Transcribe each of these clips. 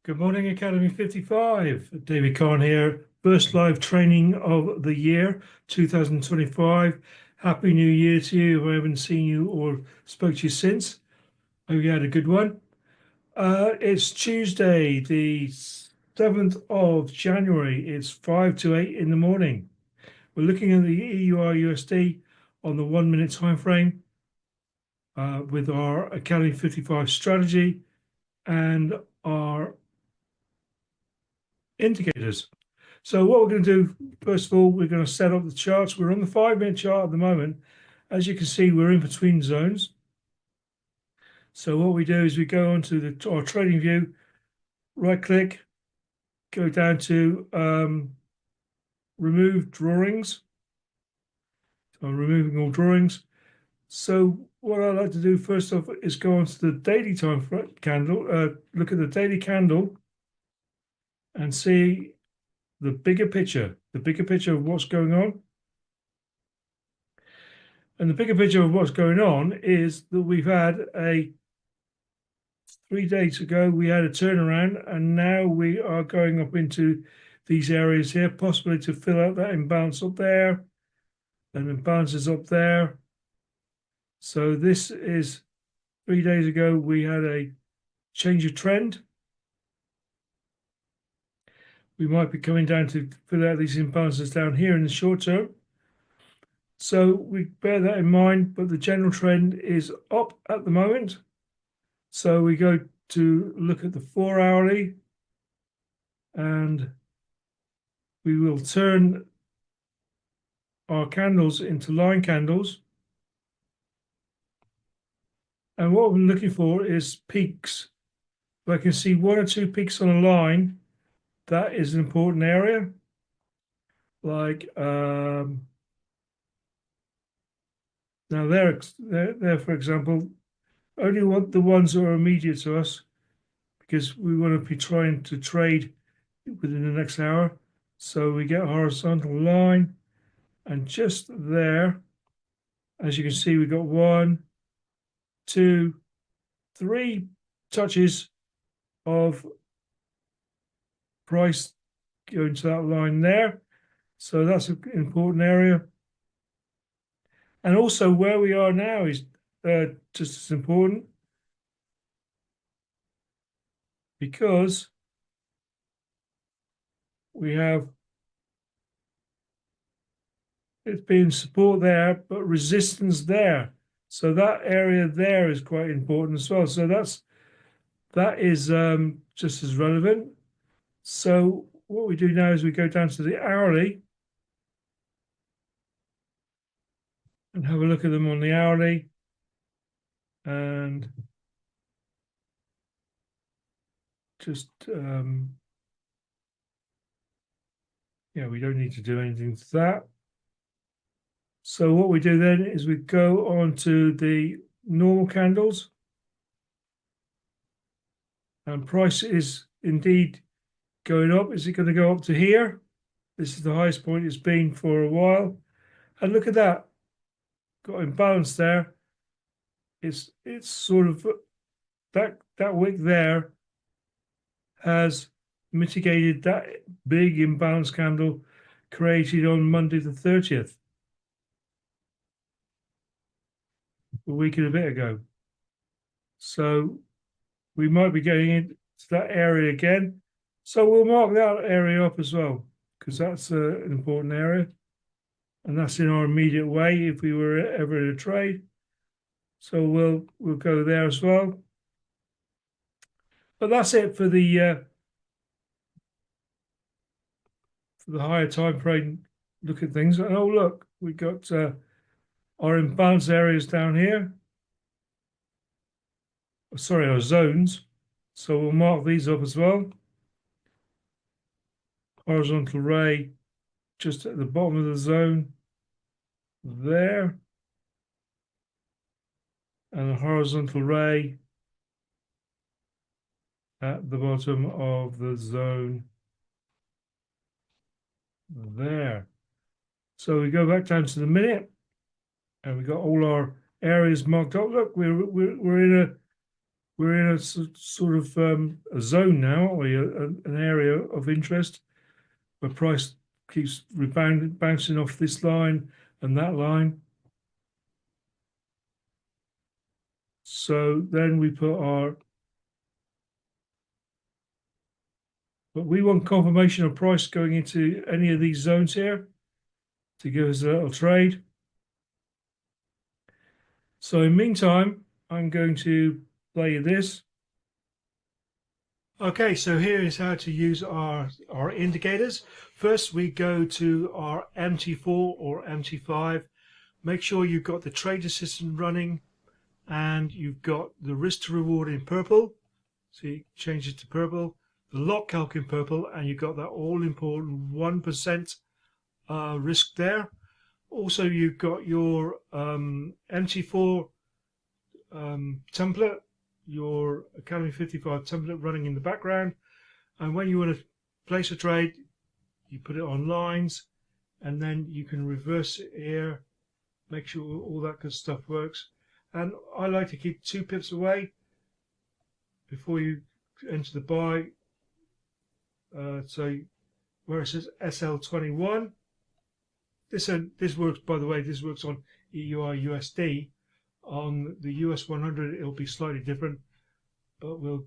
Good morning, Academy 55. David Kahn here. First live training of the year 2025. Happy New Year to you. If I haven't seen you or spoke to you since, hope you had a good one. It's Tuesday, the 7th of January. It's 5 to 8 in the morning. We're looking at the EUR USD on the 1 minute time frame with our Academy 55 strategy and our indicators. So what we're going to do, first of all, we're going to set up the charts. We're on the 5 minute chart at the moment. As you can see, we're in between zones. So what we do is we go onto our trading view, right click, go down to remove drawings. So I'm removing all drawings. So what I like to do first off is go onto the daily time candle, look at the daily candle and see the bigger picture of what's going on. And the bigger picture of what's going on is that we've had 3 days ago, we had a turnaround, and now we are going up into these areas here, possibly to fill out that imbalance up there, and imbalances up there. So this is 3 days ago, we had a change of trend. We might be coming down to fill out these imbalances down here in the short term. So we bear that in mind, but the general trend is up at the moment. So we go to look at the 4-hourly and we will turn our candles into line candles. And what I'm looking for is peaks. If I can see 1 or 2 peaks on a line, that is an important area. Like now there, for example, only want the ones that are immediate to us because we want to be trying to trade within the next hour. So we get a horizontal line, and just there, as you can see, we got 1, 2, 3 touches of price going to that line there. So that's an important area. And also where we are now is just as important because we have it's been support there, but resistance there. So that area there is quite important as well. So that is just as relevant. So what we do now is we go down to the hourly and have a look at them on the hourly. And just, yeah, we don't need to do anything to that. So what we do then is we go on to the normal candles. And price is indeed going up. Is it going to go up to here? This is the highest point it's been for a while. And look at that. Got imbalance there. It's sort of that wick there has mitigated that big imbalance candle created on Monday the 30th, a week and a bit ago. So we might be getting into that area again. So we'll mark that area up as well, because that's an important area. And that's in our immediate way if we were ever in a trade. So we'll go there as well. But that's it for the higher time frame look at things. And oh look, we got our imbalance areas down here. Sorry, our zones. So we'll mark these up as well. Horizontal ray just at the bottom of the zone there. And a horizontal ray at the bottom of the zone there. So we go back down to the minute and we got all our areas marked up. Look, we're in we're in a sort of a zone now, or an area of interest where price keeps bouncing off this line and that line. So then we put but we want confirmation of price going into any of these zones here to give us a little trade. So in the meantime, I'm going to play you this. Okay, so here is how to use our indicators. First, we go to our MT4 or MT5. Make sure you've got the trade assistant running and you've got the risk to reward in purple. So you change it to purple, the lock calc in purple, and you've got that all important 1% risk there. Also, you've got your MT4 template, your Academy 55 template running in the background, and when you want to place a trade, you put it on lines, and then you can reverse it here, make sure all that good stuff works. And I like to keep 2 pips away before you enter the buy. So where it says SL21, this works, by the way, this works on EUR USD. On the US 100 it'll be slightly different, but we'll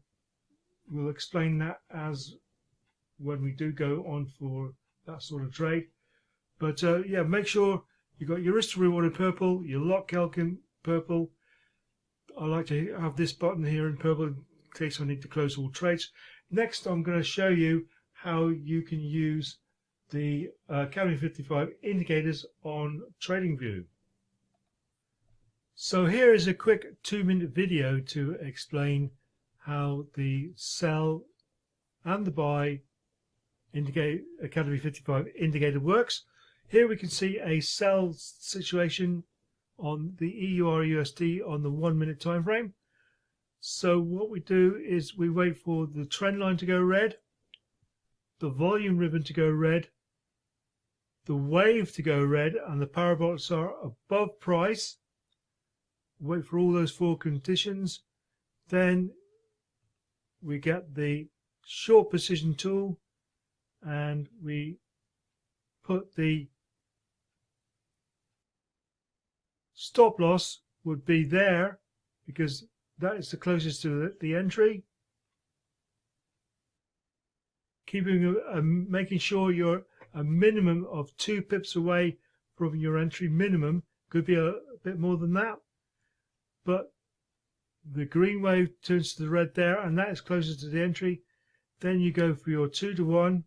explain that as when we do go on for that sort of trade. But yeah, make sure you've got your risk to reward in purple, your lock calc in purple. I like to have this button here in purple in case I need to close all trades. Next, I'm going to show you how you can use the Academy 55 indicators on TradingView. So here is a quick 2-minute video to explain how the sell and the buy Academy 55 indicator works. Here we can see a sell situation on the EUR USD on the 1-minute time frame. So what we do is we wait for the trend line to go red, the volume ribbon to go red, the wave to go red, and the parabolic SAR above price. Wait for all those 4 conditions. Then we get the short position tool and we put the stop loss would be there because that is the closest to the entry. Making sure you're a minimum of 2 pips away from your entry minimum. Could be a bit more than that. But the green wave turns to the red there, and that is closer to the entry. Then you go for your 2-to-1,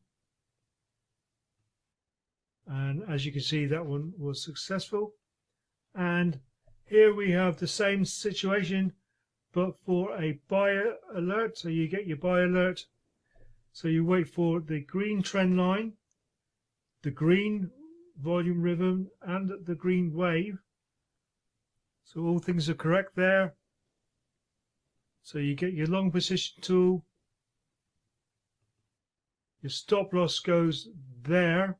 and as you can see, that one was successful. And here we have the same situation, but for a buyer alert. So you get your buy alert. So you wait for the green trend line, the green volume ribbon, and the green wave. So all things are correct there. So you get your long position tool. Your stop loss goes there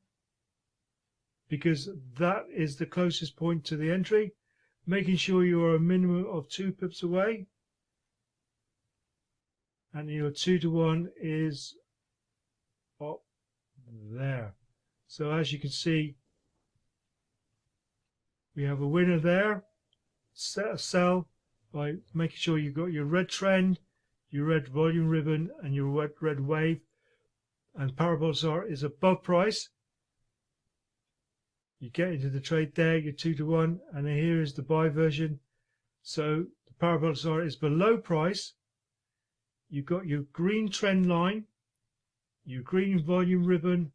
because that is the closest point to the entry. Making sure you are a minimum of 2 pips away. And your 2-to-1 is up there. So as you can see, we have a winner there. Set a sell by making sure you've got your red trend, your red volume ribbon, and your red wave, and parabolic SAR is above price. You get into the trade there, your 2-to-1, and then here is the buy version. So the parabolic SAR is below price. You've got your green trend line, your green volume ribbon,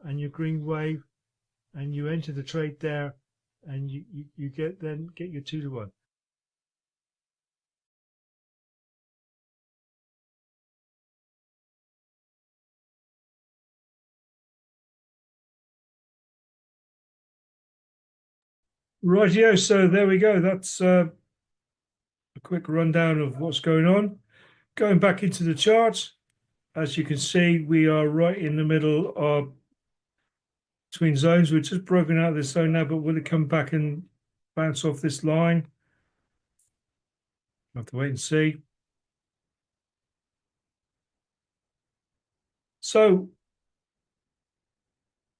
and your green wave, and you enter the trade there, and you get your 2-to-1. Rightio, so there we go. That's a quick rundown of what's going on. Going back into the charts, as you can see, we are right in the middle of between zones. We're just broken out of this zone now, but will it come back and bounce off this line? We'll have to wait and see. So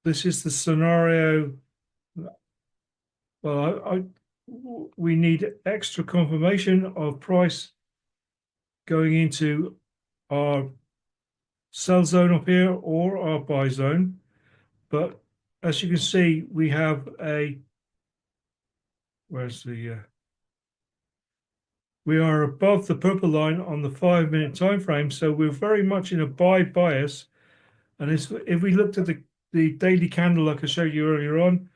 this is the scenario. Well, we need extra confirmation of price going into our sell zone up here or our buy zone. But as you can see, we have where's the, we are above the purple line on the 5 minute time frame. So we're very much in a buy bias. And if we looked at the daily candle, like I showed you earlier on,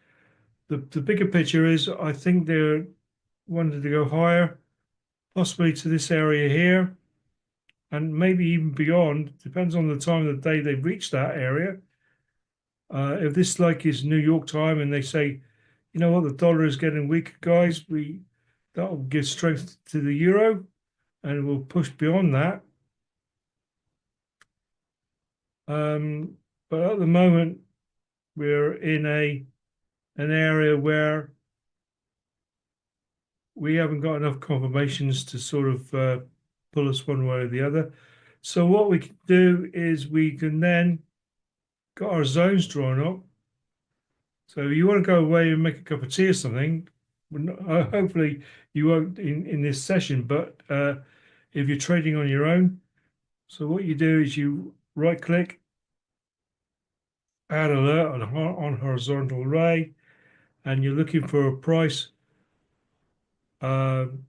the bigger picture is I think they're wanted to go higher, possibly to this area here, and maybe even beyond. Depends on the time of the day they reach that area. If this like is New York time and they say, you know what, the dollar is getting weaker, guys, that'll give strength to the euro, and we'll push beyond that. But at the moment, we're in an area where we haven't got enough confirmations to sort of pull us one way or the other. So what we can do is we can then got our zones drawn up. So if you want to go away and make a cup of tea or something, hopefully you won't in this session, but if you're trading on your own, so what you do is you right click, add alert on horizontal array, and you're looking for a price on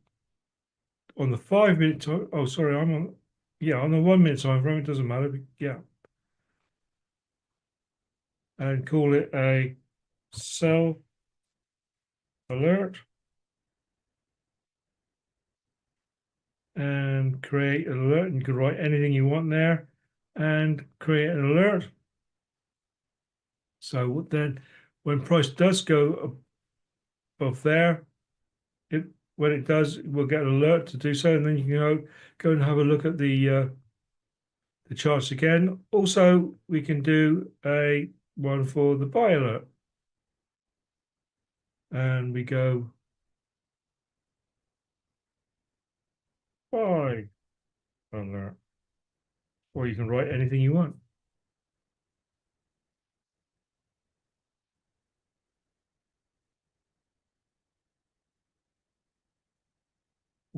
the 5 minute time. Oh, sorry, I'm on, yeah, on the 1 minute time frame. It doesn't matter. Yeah, and call it a sell alert and create an alert. And you can write anything you want there and create an alert. So then when price does go above there, when it does, we'll get an alert to do so, and then you can go and have a look at the charts again. Also, we can do a one for the buy alert, and we go buy alert, or you can write anything you want.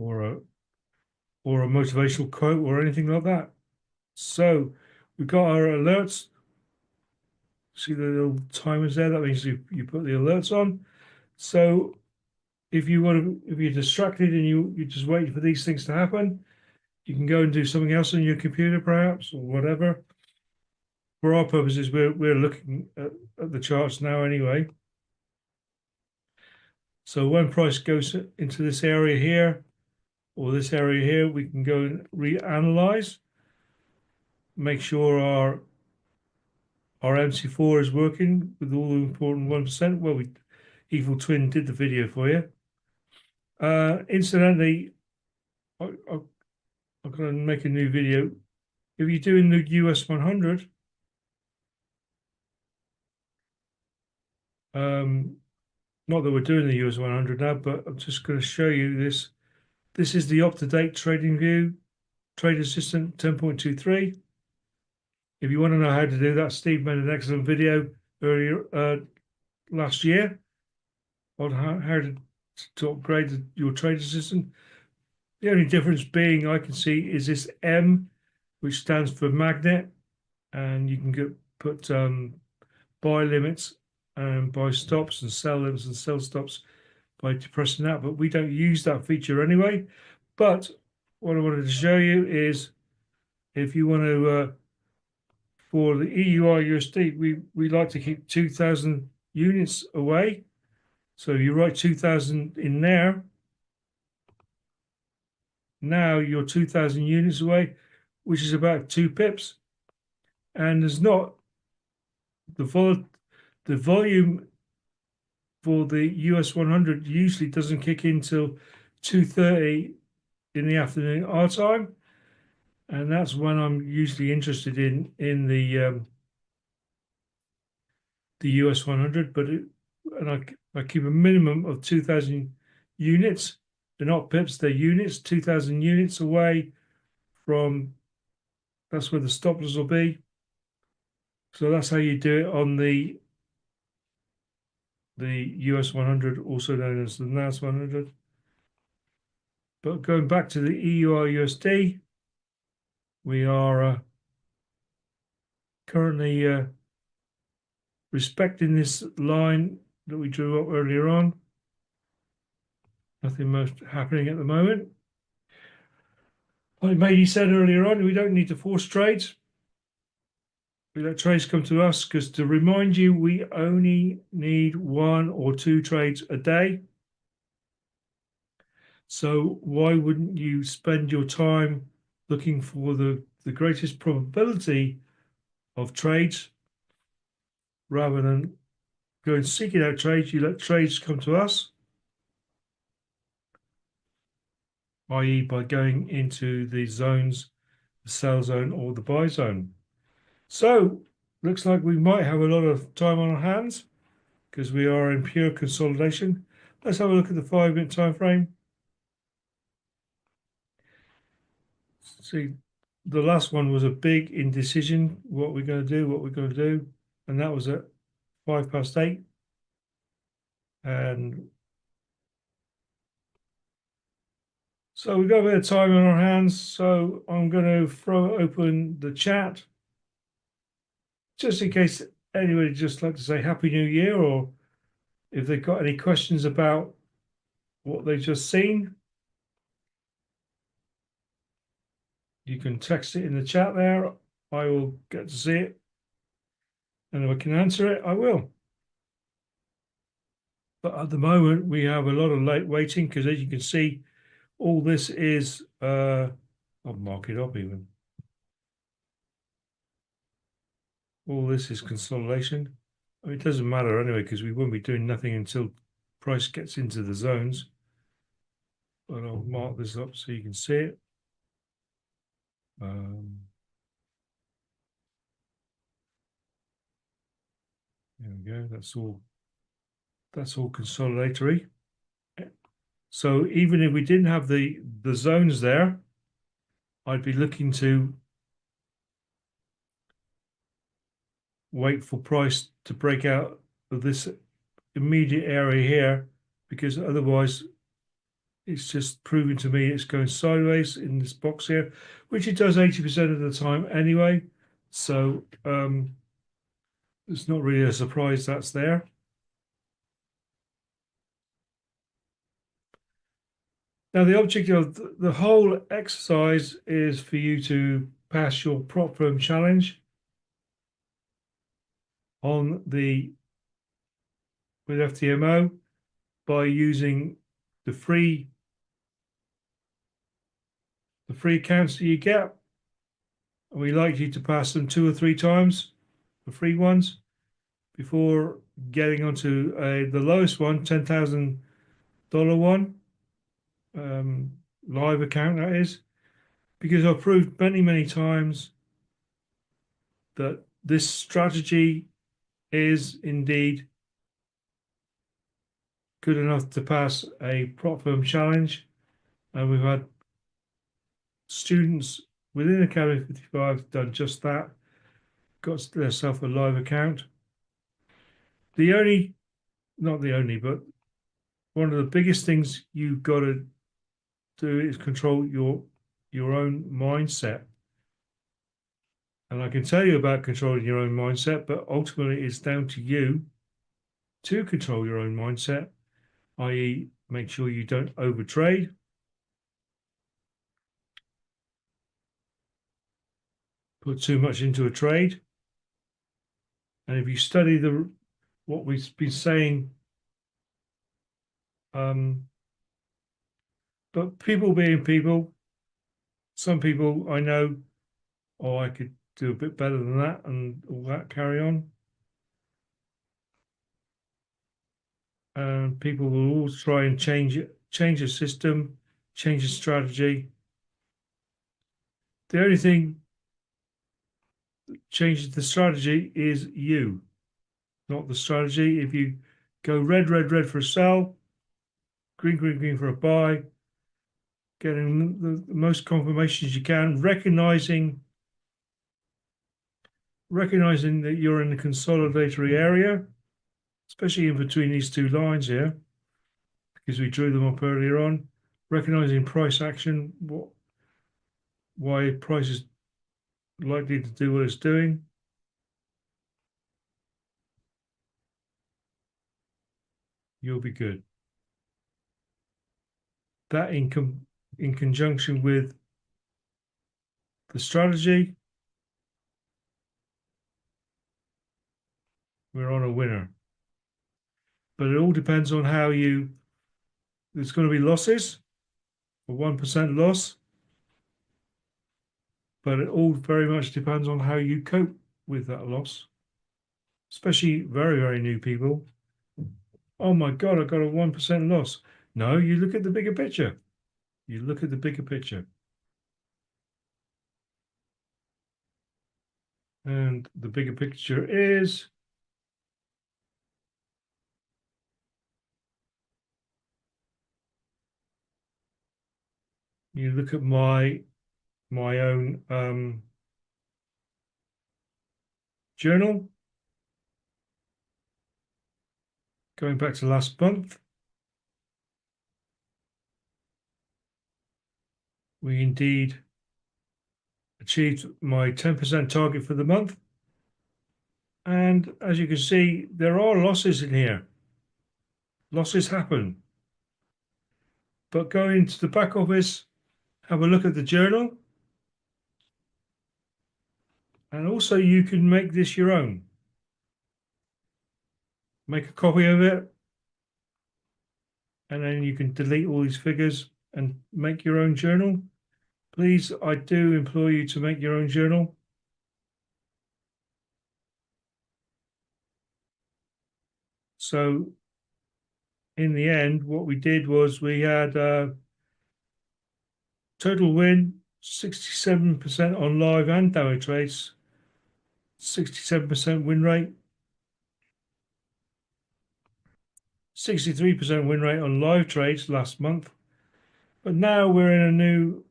Or a motivational quote or anything like that. So we've got our alerts. See the little timers there? That means you put the alerts on. So if you're distracted and you're just waiting for these things to happen, you can go and do something else on your computer, perhaps, or whatever. For our purposes, we're looking at the charts now anyway. So when price goes into this area here, or this area here, we can go and reanalyze, make sure our MC4 is working with all the important 1%. Well, Evil Twin did the video for you. Incidentally, I'm going to make a new video. If you're doing the US 100, not that we're doing the US 100 now, but I'm just going to show you this. This is the up-to-date trading view, Trade Assistant 10.23. If you want to know how to do that, Steve made an excellent video earlier last year on how to upgrade your Trade Assistant. The only difference being I can see is this M, which stands for magnet, and you can put buy limits and buy stops and sell limits and sell stops by depressing that, but we don't use that feature anyway. But what I wanted to show you is if you want to, for the EUR USD, we like to keep 2,000 units away. So you write 2,000 in there. Now you're 2,000 units away, which is about 2 pips. And there's not the volume for the US 100 usually doesn't kick in till 2:30 in the afternoon our time, and that's when I'm usually interested in the US 100. But I keep a minimum of 2,000 units. They're not pips, they're units. 2,000 units away from, that's where the stop loss will be. So that's how you do it on the US 100, also known as the NAS 100. But going back to the EUR USD, we are currently respecting this line that we drew up earlier on. Nothing much happening at the moment. Like Mady said earlier on, we don't need to force trades. We let trades come to us, because to remind you, we only need 1 or 2 trades a day. So why wouldn't you spend your time looking for the greatest probability of trades rather than going seeking out trades? You let trades come to us, i.e. by going into the zones, the sell zone or the buy zone. So looks like we might have a lot of time on our hands because we are in pure consolidation. Let's have a look at the 5-minute time frame. See, the last one was a big indecision. What we're going to do, and that was at 8:05. And so we've got a bit of time on our hands. So I'm going to throw open the chat just in case anybody just like to say Happy New Year, or if they've got any questions about what they've just seen, you can text it in the chat there. I will get to see it. And if I can answer it, I will. But at the moment, we have a lot of late waiting because, as you can see, all this is, I'll mark it up even. All this is consolidation. I mean, it doesn't matter anyway, because we won't be doing nothing until price gets into the zones. But I'll mark this up so you can see it. There we go. That's all consolidatory. So even if we didn't have the zones there, I'd be looking to wait for price to break out of this immediate area here, because otherwise it's just proving to me it's going sideways in this box here, which it does 80% of the time anyway. So it's not really a surprise that's there. Now, the object of the whole exercise is for you to pass your prop firm challenge on with FTMO by using the free accounts that you get. And we like you to pass them 2 or 3 times, the free ones, before getting onto the lowest one, $10,000 one, live account that is, because I've proved many times that this strategy is indeed good enough to pass a prop firm challenge. And we've had students within Academy 55 done just that, got themselves a live account. Not the only, but one of the biggest things you've got to do is control your own mindset. And I can tell you about controlling your own mindset, but ultimately it's down to you to control your own mindset, i.e. make sure you don't overtrade. Put too much into a trade. And if you study what we've been saying, but people being people, some people I know, oh, I could do a bit better than that, and all that carry on. And people will always try and change the system, change the strategy. The only thing that changes the strategy is you, not the strategy. If you go red for a sell, green for a buy, getting the most confirmations you can, recognizing recognizing that you're in the consolidatory area, especially in between these two lines here, because we drew them up earlier on, recognizing price action, why price is likely to do what it's doing. You'll be good. That in conjunction with the strategy, we're on a winner. But it all depends on how there's going to be losses, a 1% loss, but it all very much depends on how you cope with that loss, especially very, very new people. Oh my God, I got a 1% loss. No, you look at the bigger picture. You look at the bigger picture. And the bigger picture is you look at my own journal going back to last month. We indeed achieved my 10% target for the month. And as you can see, there are losses in here. Losses happen. But go into the back office, have a look at the journal. And also you can make this your own. Make a copy of it. And then you can delete all these figures and make your own journal. Please, I do implore you to make your own journal. So in the end, what we did was we had total win 67% on live and demo trades, 67% win rate, 63% win rate on live trades last month. But now we're in a new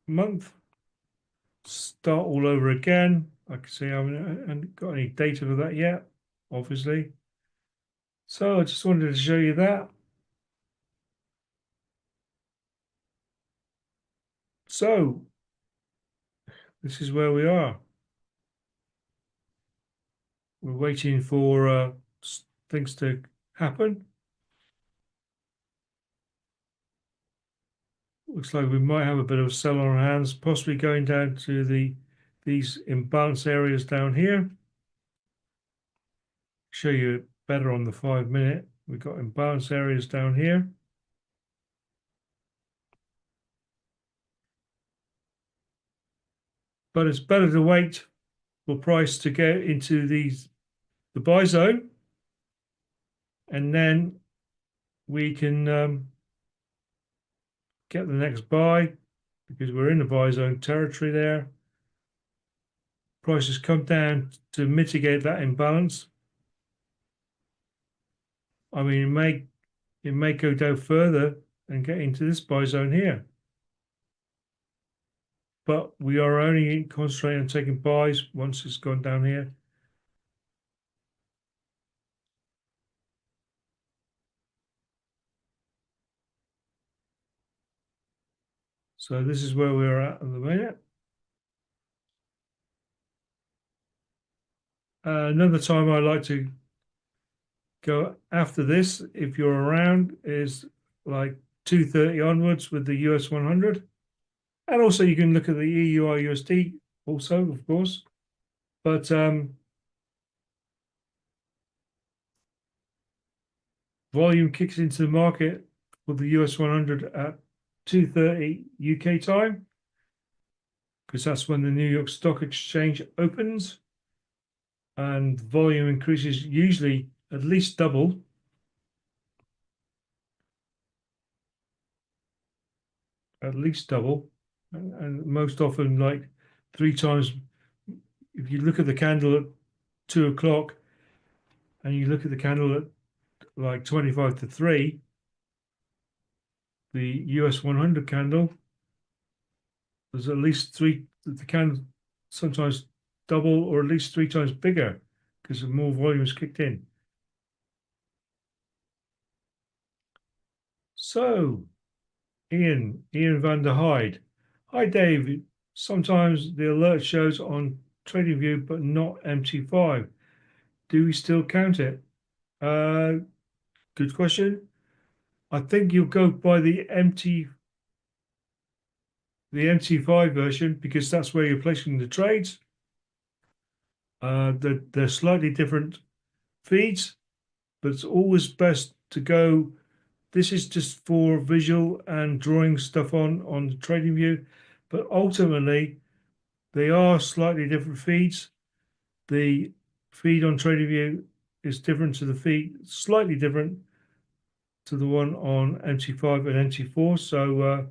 month. Start all over again. I can see I haven't got any data for that yet, obviously. So I just wanted to show you that. So this is where we are. We're waiting for things to happen. Looks like we might have a bit of a sell on our hands, possibly going down to these imbalance areas down here. Show you better on the 5-minute. We've got imbalance areas down here. But it's better to wait for price to get into the buy zone, and then we can get the next buy because we're in the buy zone territory there. Prices come down to mitigate that imbalance. I mean, it may go down further and get into this buy zone here. But we are only concentrating on taking buys once it's gone down here. So this is where we're at the minute. Another time I like to go after this, if you're around, is like 2:30 onwards with the US 100. And also you can look at the EUR USD also, of course. But volume kicks into the market for the US 100 at 2:30 UK time, because that's when the New York Stock Exchange opens, and volume increases usually at least double. At least double, and most often like 3 times. If you look at the candle at 2 o'clock and you look at the candle at like 25 to 3, the US 100 candle, there's at least 3, the candle sometimes double or at least 3 times bigger because more volume is kicked in. So, Ian van der Heide. Hi, Dave. Sometimes the alert shows on TradingView, but not MT5. Do we still count it? Good question. I think you'll go by the MT5 version because that's where you're placing the trades. They're slightly different feeds, but it's always best to go. This is just for visual and drawing stuff on the TradingView, but ultimately they are slightly different feeds. The feed on TradingView is different to the feed, slightly different to the one on MT5 and MT4. So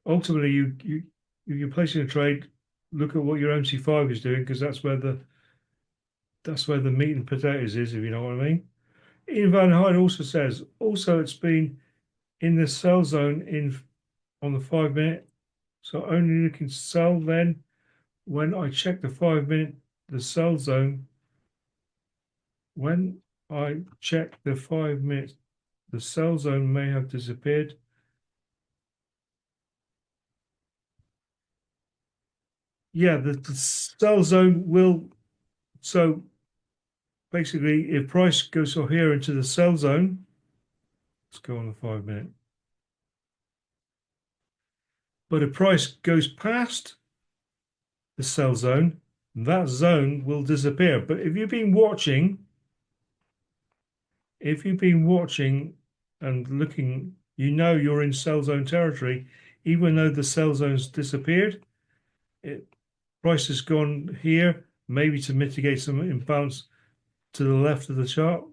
ultimately, you're placing a trade. Look at what your MT5 is doing because that's where the meat and potatoes is, if you know what I mean. Ian Van Hyde also says, also it's been in the sell zone on the 5 minute, so only looking to sell then. When I check the 5 minute, the sell zone. When I check the 5 minute, the sell zone may have disappeared. Yeah, the sell zone will. So basically, if price goes from here into the sell zone, let's go on the 5 minute. But if price goes past the sell zone, that zone will disappear. But if you've been watching and looking, you know you're in sell zone territory, even though the sell zone's disappeared. Price has gone here, maybe to mitigate some imbalance to the left of the chart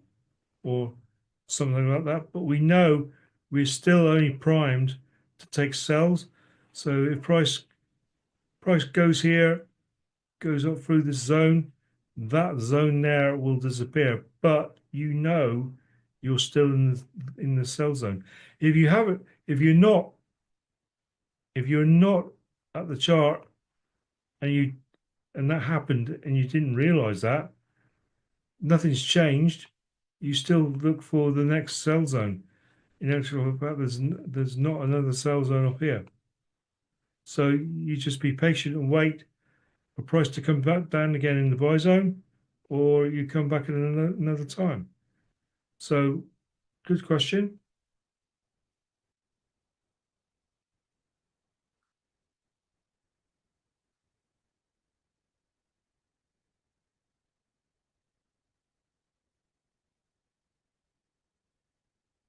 or something like that. But we know we're still only primed to take sells. So if price goes here, goes up through this zone, that zone there will disappear. But you know you're still in the sell zone. If you haven't, if you're not at the chart and that happened and you didn't realize that, nothing's changed. You still look for the next sell zone. In actual fact, there's not another sell zone up here. So you just be patient and wait for price to come back down again in the buy zone, or you come back at another time. So good question.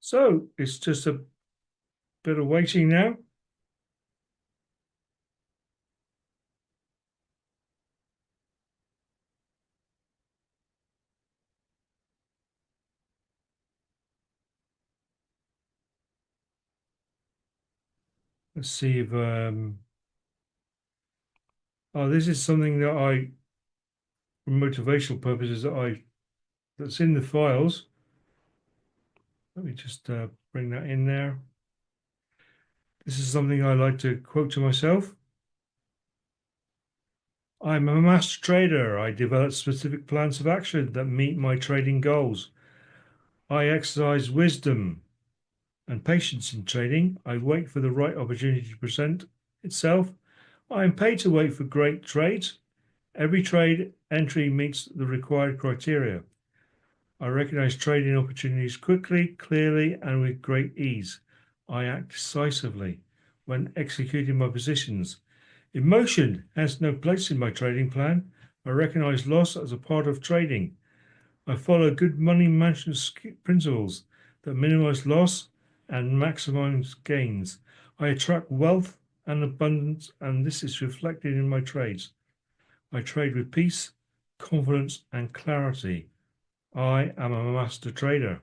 So it's just a bit of waiting now. Let's see if oh, this is something that for motivational purposes, that's in the files. Let me just bring that in there. This is something I like to quote to myself. I'm a master trader. I develop specific plans of action that meet my trading goals. I exercise wisdom and patience in trading. I wait for the right opportunity to present itself. I am paid to wait for great trades. Every trade entry meets the required criteria. I recognize trading opportunities quickly, clearly, and with great ease. I act decisively when executing my positions. Emotion has no place in my trading plan. I recognize loss as a part of trading. I follow good money management principles that minimize loss and maximize gains. I attract wealth and abundance, and this is reflected in my trades. I trade with peace, confidence, and clarity. I am a master trader.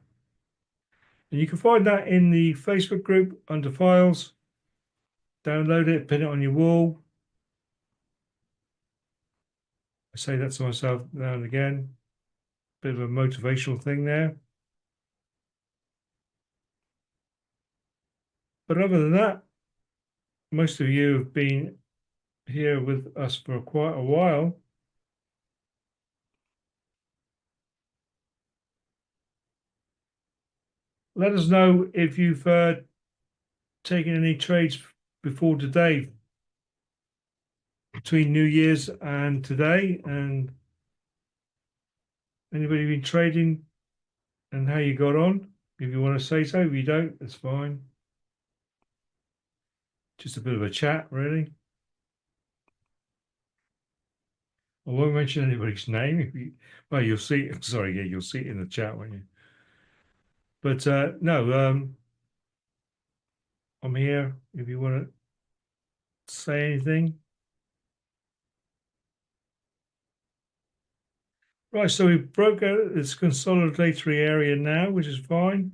And you can find that in the Facebook group under files. Download it, pin it on your wall. I say that to myself now and again. Bit of a motivational thing there. But other than that, most of you have been here with us for quite a while. Let us know if you've taken any trades before today, between New Year's and today, and anybody been trading and how you got on. If you want to say so, if you don't, that's fine. Just a bit of a chat, really. I won't mention anybody's name. If you, well, you'll see. Sorry, yeah, you'll see it in the chat, won't you? But no, I'm here if you want to say anything. Right, so we broke out this consolidatory area now, which is fine.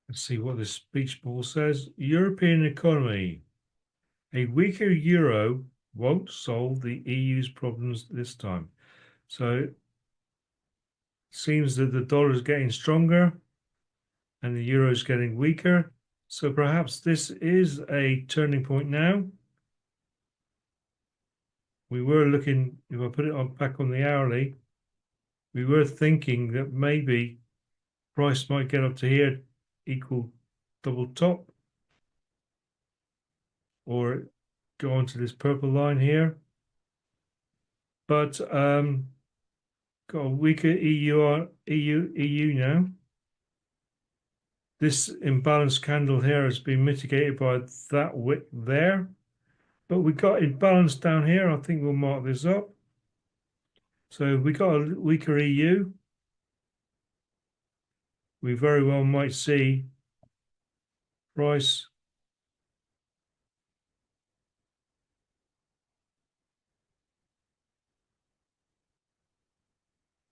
Let's see what this speech ball says. European economy. A weaker euro won't solve the EU's problems this time. So it seems that the dollar is getting stronger and the euro is getting weaker. So perhaps this is a turning point now. We were looking, if I put it on back on the hourly, we were thinking that maybe price might get up to here, equal double top, or go onto this purple line here. But got a weaker EU now. This imbalanced candle here has been mitigated by that wick there. But we got imbalance down here. I think we'll mark this up. So we got a weaker EU. We very well might see price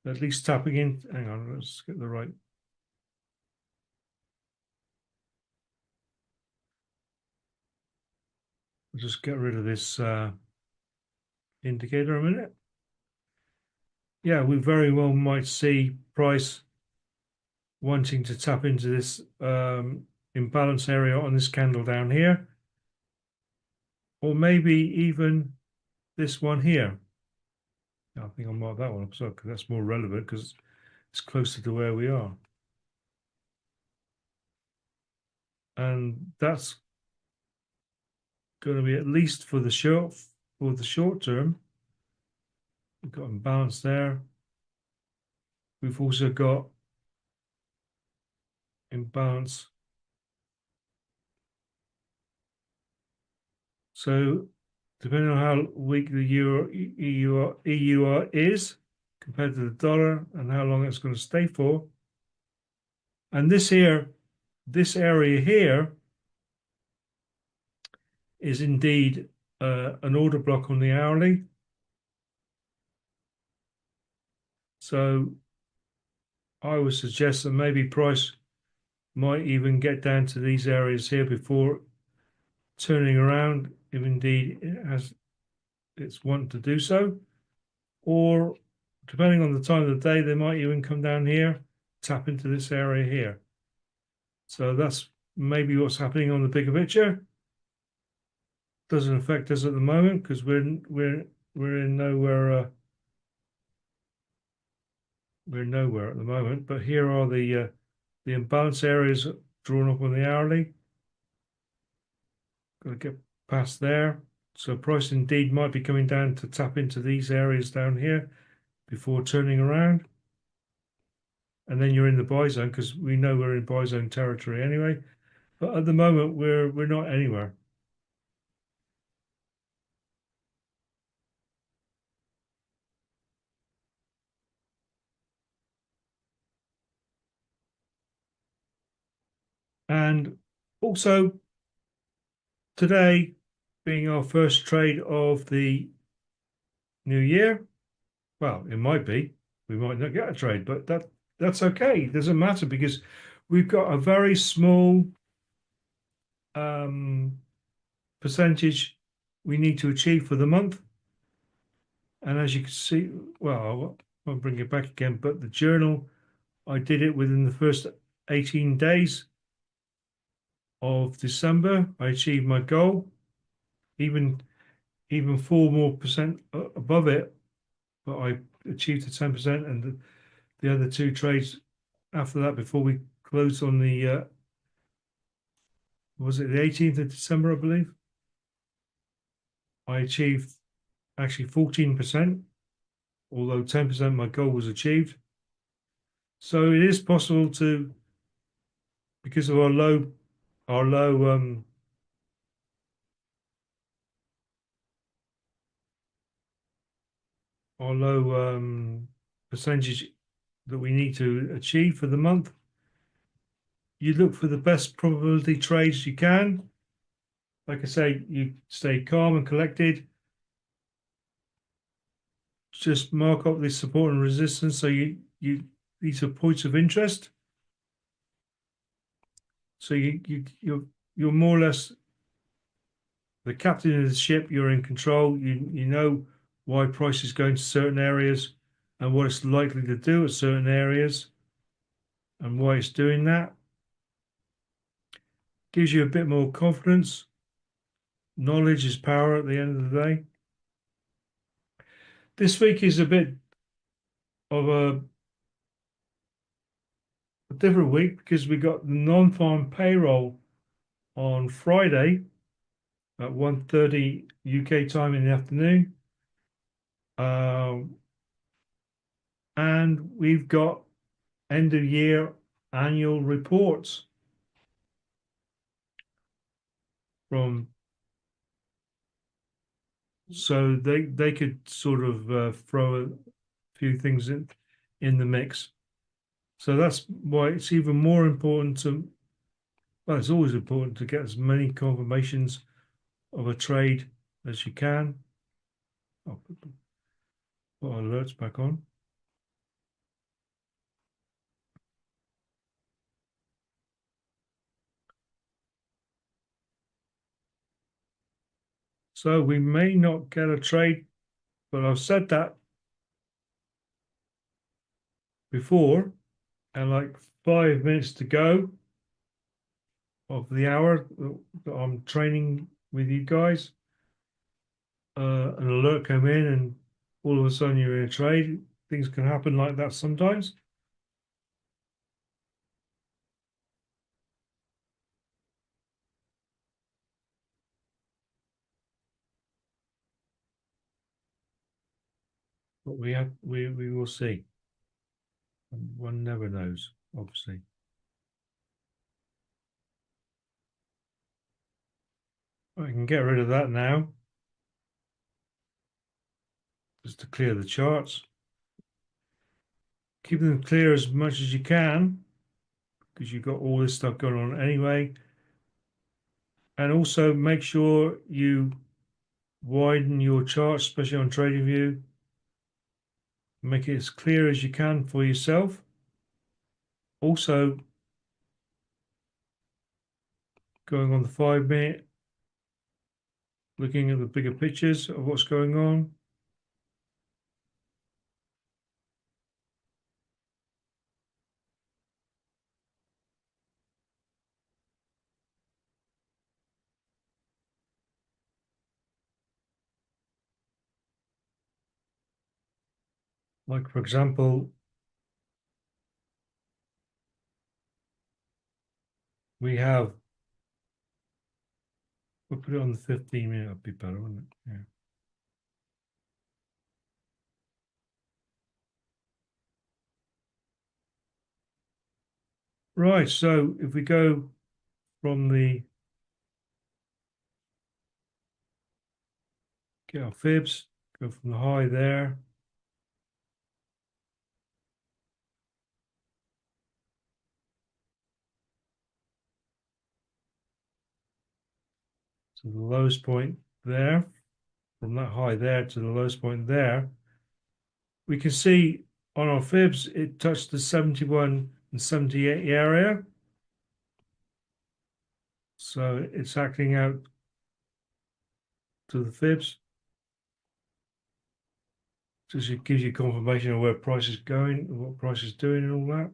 at least tapping in. Hang on, let's get the right. We'll just get rid of this indicator a minute. Yeah, we very well might see price wanting to tap into this imbalance area on this candle down here, or maybe even this one here. I think I'll mark that one up, so because that's more relevant because it's closer to where we are. And that's going to be at least for the short term. We've got imbalance there. We've also got imbalance. So depending on how weak the EU is compared to the dollar and how long it's going to stay for. And this area here is indeed an order block on the hourly. So I would suggest that maybe price might even get down to these areas here before turning around, if indeed it has it's want to do so. Or depending on the time of the day, they might even come down here, tap into this area here. So that's maybe what's happening on the bigger picture. Doesn't affect us at the moment because we're in nowhere. We're nowhere at the moment. But here are the imbalance areas drawn up on the hourly. Got to get past there. So price indeed might be coming down to tap into these areas down here before turning around. And then you're in the buy zone because we know we're in buy zone territory anyway. But at the moment, we're not anywhere. And also today being our first trade of the new year, well, it might be. We might not get a trade, but that's okay. It doesn't matter because we've got a very small percentage we need to achieve for the month. And as you can see, well, I'll bring it back again, but the journal, I did it within the first 18 days of December. I achieved my goal, even 4% more above it, but I achieved the 10%, and the other two trades after that, before we closed on the was it the 18th of December, I believe, I achieved actually 14%, although 10% my goal was achieved. So it is possible to, because of our low percentage that we need to achieve for the month. You look for the best probability trades you can. Like I say, you stay calm and collected. Just mark up the support and resistance. So these are points of interest. So you're more or less the captain of the ship. You're in control. You know why price is going to certain areas and what it's likely to do at certain areas and why it's doing that. Gives you a bit more confidence. Knowledge is power at the end of the day. This week is a bit of a different week because we got the non-farm payroll on Friday at 1:30 UK time in the afternoon. And we've got end of year annual reports from, so they could sort of throw a few things in the mix. So that's why it's even more important to, well, it's always important to get as many confirmations of a trade as you can. I'll put our alerts back on. So we may not get a trade, but I've said that before, and like 5 minutes to go of the hour that I'm training with you guys, an alert came in, and all of a sudden you're in a trade. Things can happen like that sometimes. But we will see. One never knows, obviously. I can get rid of that now, just to clear the charts. Keep them clear as much as you can, because you've got all this stuff going on anyway. And also make sure you widen your charts, especially on TradingView. Make it as clear as you can for yourself. Also, going on the 5 minute, looking at the bigger pictures of what's going on. Like, for example, we have, we'll put it on the 15 minute, it'll be better, wouldn't it? Yeah. Right, so if we go from the, get our fibs, go from the high there to the lowest point there, from that high there to the lowest point there, we can see on our fibs it touched the 71 and 78 area. So it's acting out to the fibs. Just it gives you confirmation of where price is going and what price is doing and all that.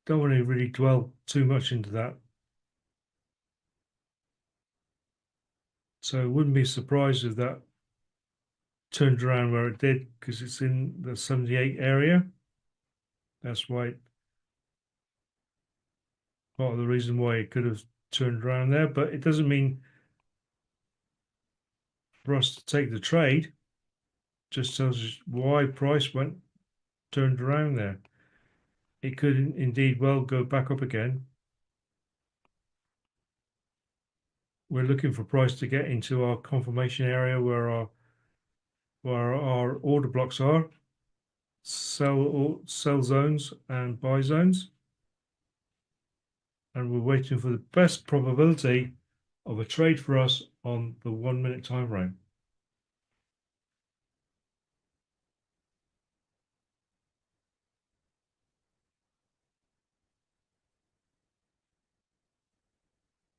Don't want to really dwell too much into that. So wouldn't be surprised if that turned around where it did, because it's in the 78 area. That's why part of the reason why it could have turned around there, but it doesn't mean for us to take the trade. Just tells us why price turned around there. It could indeed well go back up again. We're looking for price to get into our confirmation area where our order blocks are, sell zones and buy zones. And we're waiting for the best probability of a trade for us on the 1 minute time frame.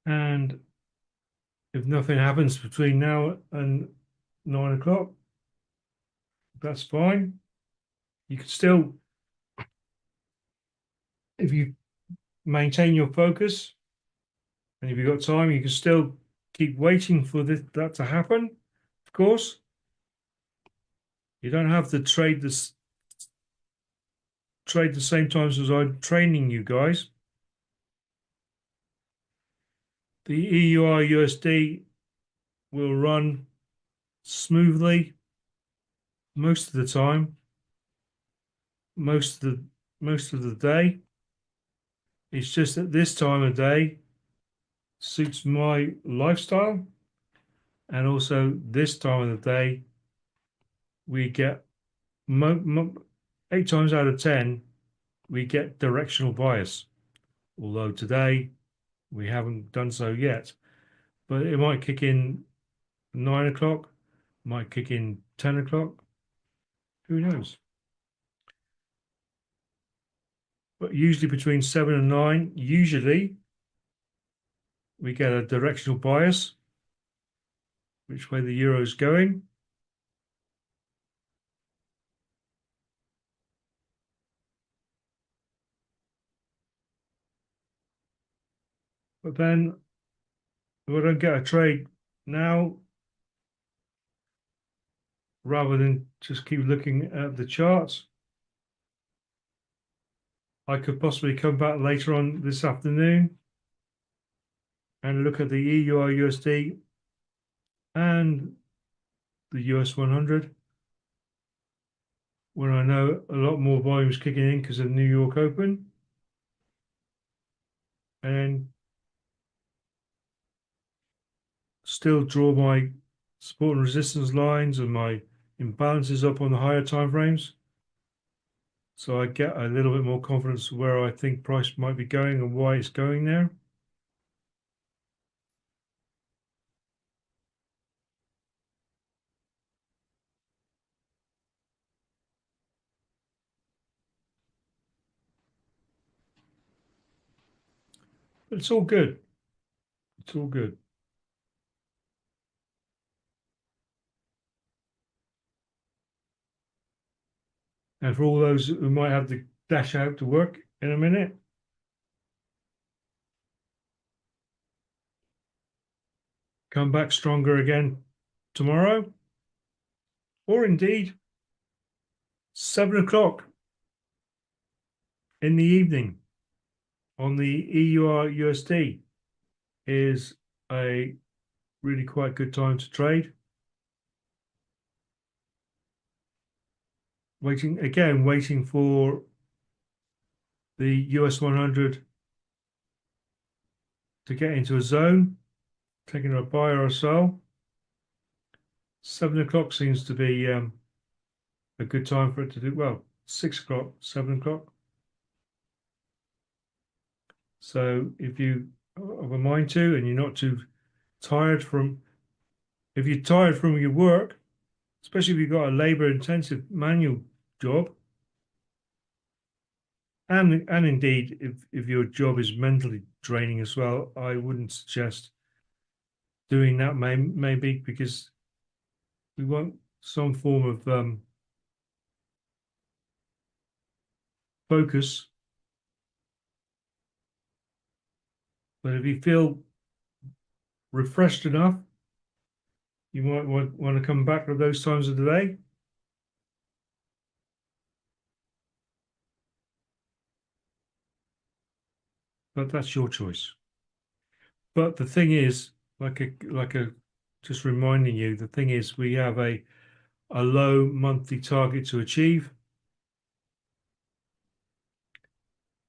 And if nothing happens between now and 9 o'clock, that's fine. You can still, if you maintain your focus and if you've got time, you can still keep waiting for that to happen. Of course, you don't have to trade the same times as I'm training you guys. The EUR USD will run smoothly most of the time, most of the day. It's just that this time of day suits my lifestyle, and also this time of the day we get 8 times out of 10 we get directional bias. Although today we haven't done so yet, but it might kick in 9 o'clock, might kick in 10 o'clock. Who knows? But usually between 7 and 9, usually we get a directional bias, which way the euro is going. But then if I don't get a trade now, rather than just keep looking at the charts, I could possibly come back later on this afternoon and look at the EUR USD and the US 100 when I know a lot more volume is kicking in because of New York Open. And still draw my support and resistance lines and my imbalances up on the higher time frames. So I get a little bit more confidence where I think price might be going and why it's going there. But it's all good. It's all good. And for all those who might have to dash out to work in a minute, come back stronger again tomorrow, or indeed 7 o'clock in the evening on the EUR USD is a really quite good time to trade. Waiting for the US 100 to get into a zone, taking a buy or a sell. 7 o'clock seems to be a good time for it to do well. 6 o'clock, 7 o'clock. So if you have a mind to and you're not too tired if you're tired from your work, especially if you've got a labor intensive manual job, and indeed if your job is mentally draining as well, I wouldn't suggest doing that maybe because we want some form of focus. But if you feel refreshed enough, you might want to come back at those times of the day. But that's your choice. But the thing is, just reminding you, the thing is we have a low monthly target to achieve.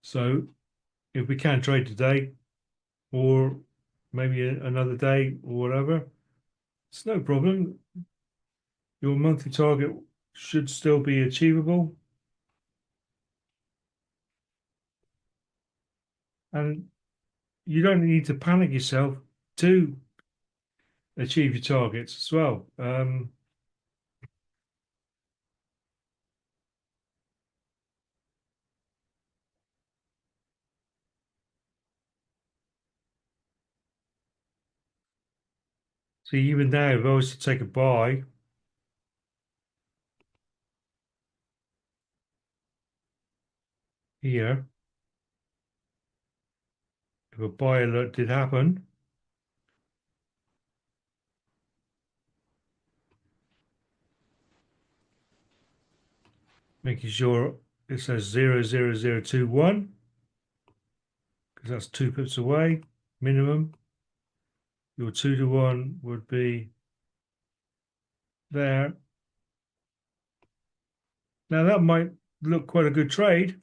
So if we can trade today or maybe another day or whatever, it's no problem. Your monthly target should still be achievable. And you don't need to panic yourself to achieve your targets as well. So even now, if I was to take a buy here, if a buy alert did happen, making sure it says 00021 because that's 2 pips away minimum. Your 2 to 1 would be there. Now that might look quite a good trade,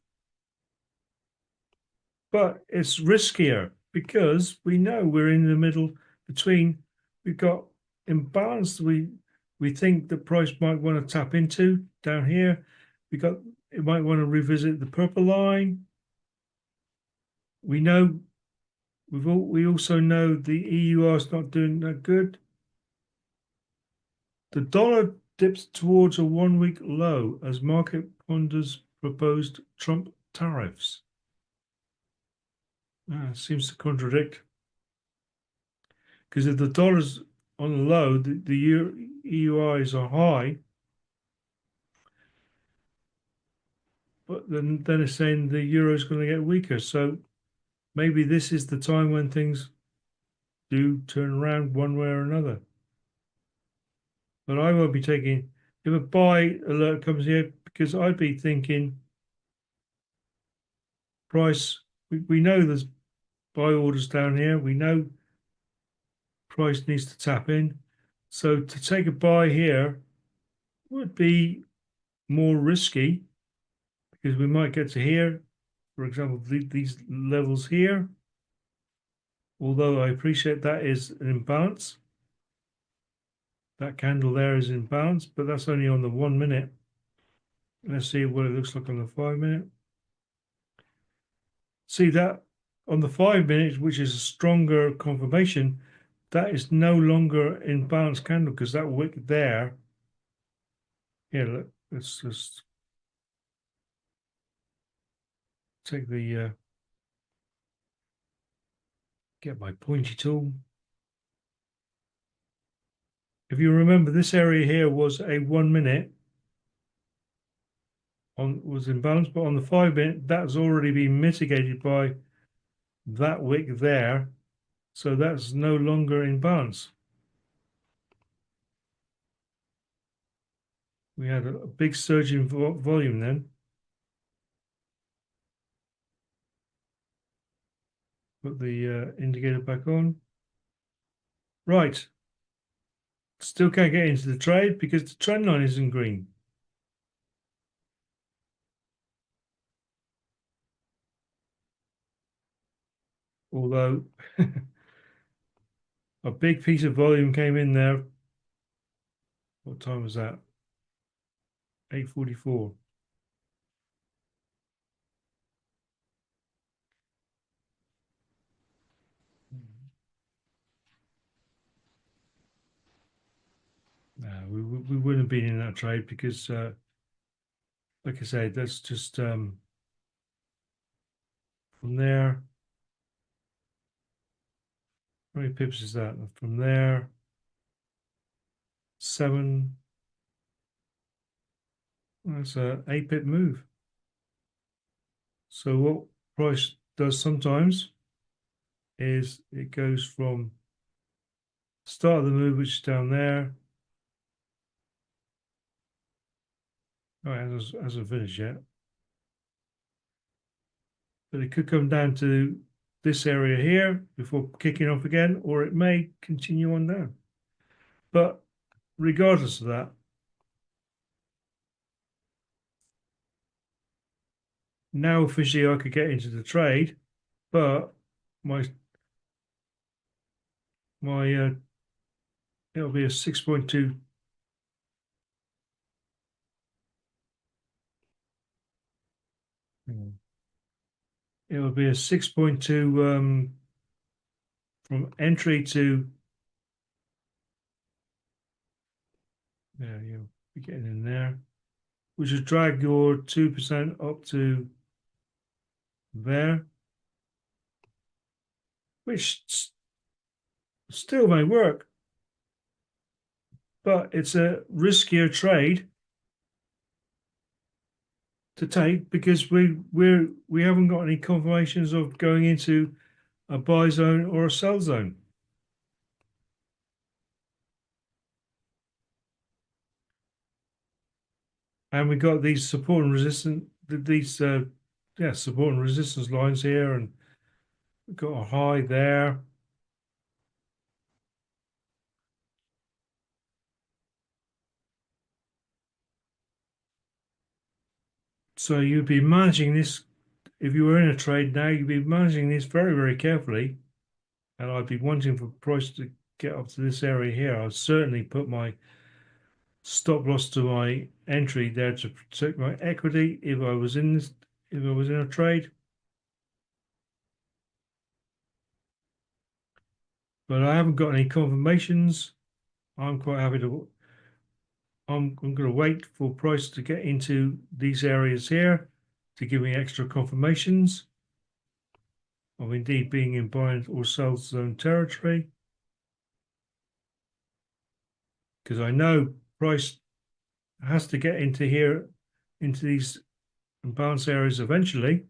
but it's riskier because we know we're in the middle between, we've got imbalance we think the price might want to tap into down here. It might want to revisit the purple line. We know we also know the EUR is not doing that good. The dollar dips towards a 1 week low as market ponders proposed Trump tariffs. Seems to contradict. Because if the dollar's on the low, the EURs are high, but then it's saying the euro is going to get weaker. So maybe this is the time when things do turn around one way or another. But I won't be taking, if a buy alert comes here, because I'd be thinking price, we know there's buy orders down here. We know price needs to tap in. So to take a buy here would be more risky because we might get to here, for example, these levels here. Although I appreciate that is an imbalance. That candle there is in balance, but that's only on the 1 minute. Let's see what it looks like on the 5 minute. See that on the 5 minutes, which is a stronger confirmation, that is no longer in balance candle because that wick there. Here, look, let's just take the get my pointy tool. If you remember, this area here was a 1 minute was in balance, but on the 5 minute, that's already been mitigated by that wick there. So that's no longer in balance. We had a big surge in volume then. Put the indicator back on. Right. Still can't get into the trade because the trend line isn't green. Although a big piece of volume came in there. What time was that? 8:44. No, we wouldn't have been in that trade because, like I said, that's just from there. How many pips is that? From there, 7. That's a 8 pip move. So what price does sometimes is it goes from start of the move, which is down there. Oh, it hasn't finished yet. But it could come down to this area here before kicking off again, or it may continue on down. But regardless of that, now officially I could get into the trade, but my it'll be a 6.2. It'll be a 6.2 from entry to, yeah, you'll be getting in there, which will drag your 2% up to there, which still may work, but it's a riskier trade to take because we haven't got any confirmations of going into a buy zone or a sell zone. And we got these support and resistance, support and resistance lines here, and we've got a high there. So you'd be managing this if you were in a trade now. You'd be managing this very, very carefully, and I'd be wanting for price to get up to this area here. I'd certainly put my stop loss to my entry there to protect my equity if I was in this, if I was in a trade. But I haven't got any confirmations. I'm quite happy to. I'm going to wait for price to get into these areas here to give me extra confirmations of indeed being in buy or sell zone territory. Because I know price has to get into here, into these imbalance areas eventually.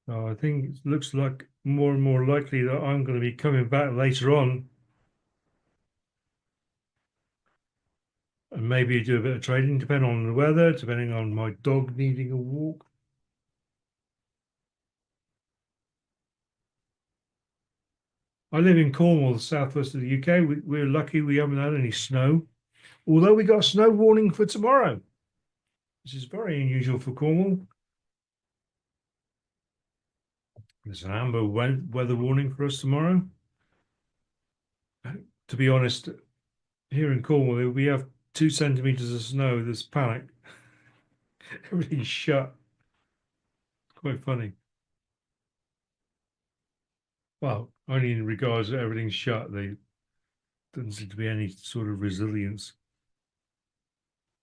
So I think it looks like more and more likely that I'm going to be coming back later on and maybe do a bit of trading, depending on the weather, depending on my dog needing a walk. I live in Cornwall, the southwest of the UK. We're lucky we haven't had any snow, although we got a snow warning for tomorrow, which is very unusual for Cornwall. There's an amber weather warning for us tomorrow. To be honest, here in Cornwall, we have 2 centimeters of snow. There's panic. Everything's shut. Quite funny. Well, only in regards to everything's shut. There doesn't seem to be any sort of resilience.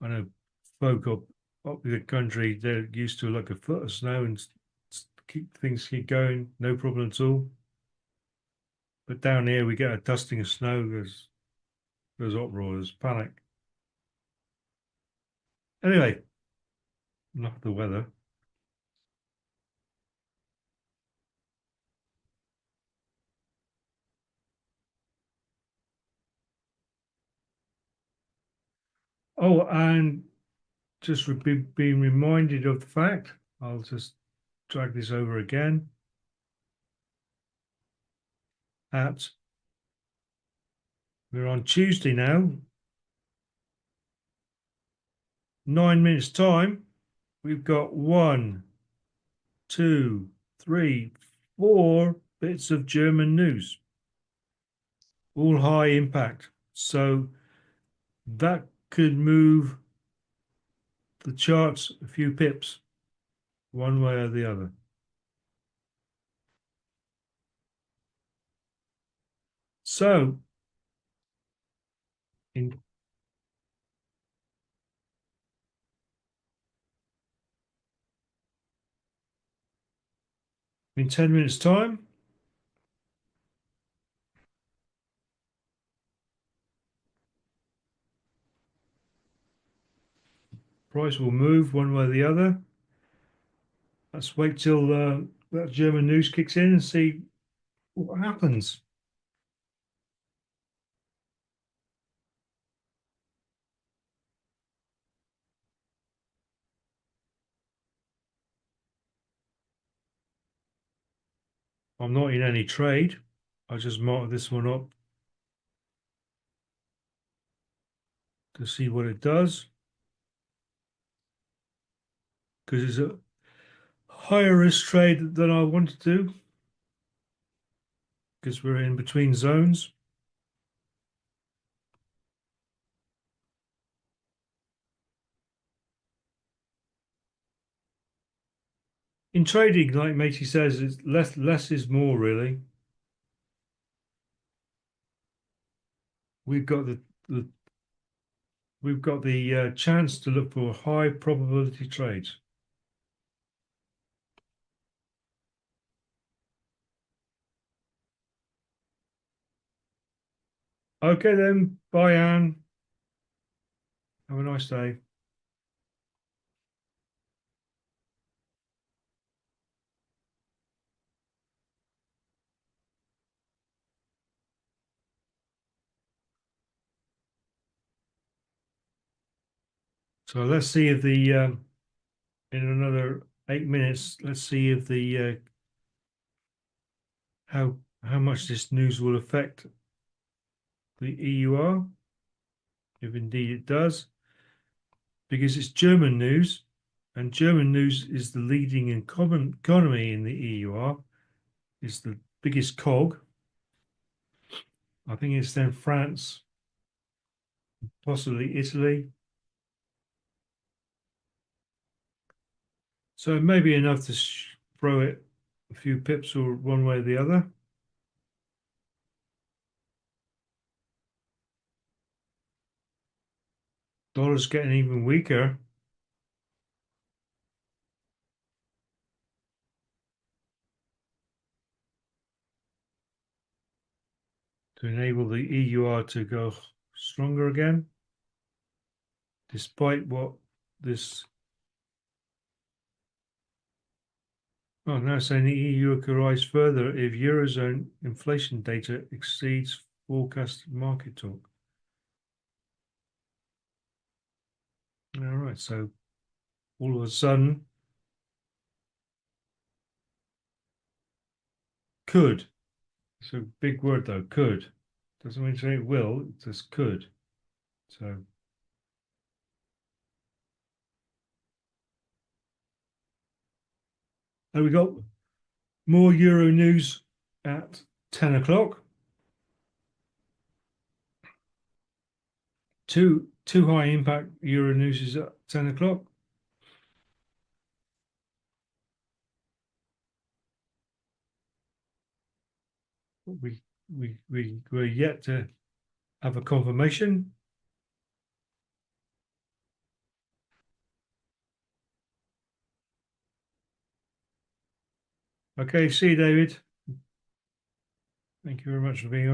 I know folk up the country, they're used to like a foot of snow and keep going, no problem at all. But down here, we get a dusting of snow. There's uproar, there's panic. Anyway, enough of the weather. Oh, and just being reminded of the fact, I'll just drag this over again. At we're on Tuesday now. 9 minutes time. We've got 1, 2, 3, 4 bits of German news. all high impact. So that could move the charts a few pips one way or the other. So in 10 minutes time, price will move one way or the other. Let's wait till that German news kicks in and see what happens. I'm not in any trade. I just marked this one up to see what it does, because it's a higher risk trade than I want to do, because we're in between zones. In trading, like Matey says, it's less is more, really. We've got the we've got the chance to look for high probability trades. Okay then, bye Anne. Have a nice day. So let's see if the in another 8 minutes, let's see if the how much this news will affect the EUR, if indeed it does, because it's German news, and German news is the leading in common economy in the EUR. It's the biggest cog. I think it's then France, possibly Italy. So it may be enough to throw it a few pips or one way or the other. Dollar's getting even weaker. To enable the EUR to go stronger again, despite what this. Oh, now saying the EU could rise further if Eurozone inflation data exceeds forecast market talk. All right, so all of a sudden, could. It's a big word though, could. Doesn't mean to say it will, it just could. So and we got more Euro news at 10 o'clock. Two high impact Euro news is at 10 o'clock. We're yet to have a confirmation. Okay, see you, David. Thank you very much for being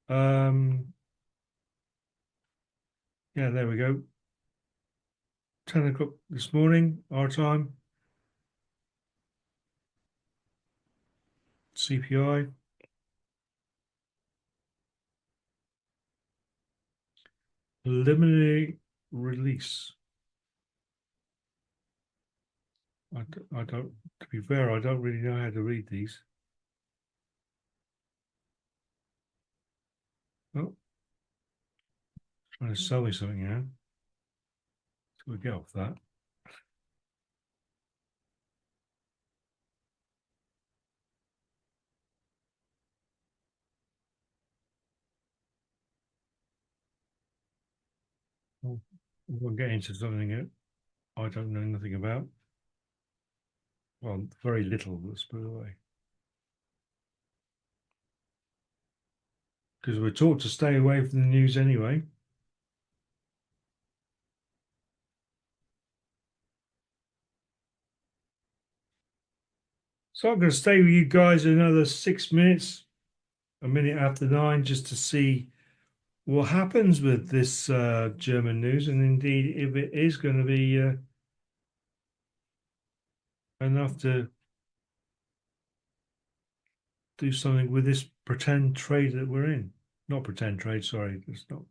on. Yeah, there we go. 10 o'clock this morning, our time. CPI. Preliminary release. I don't, to be fair, I don't really know how to read these. Oh, trying to sell me something now. So we get off that. We'll get into something that I don't know nothing about. Well, very little, let's put it away. Because we're taught to stay away from the news anyway. So I'm going to stay with you guys another 6 minutes, a minute after 9, just to see what happens with this German news, and indeed if it is going to be enough to do something with this pretend trade that we're in. Not pretend trade, sorry, it's not.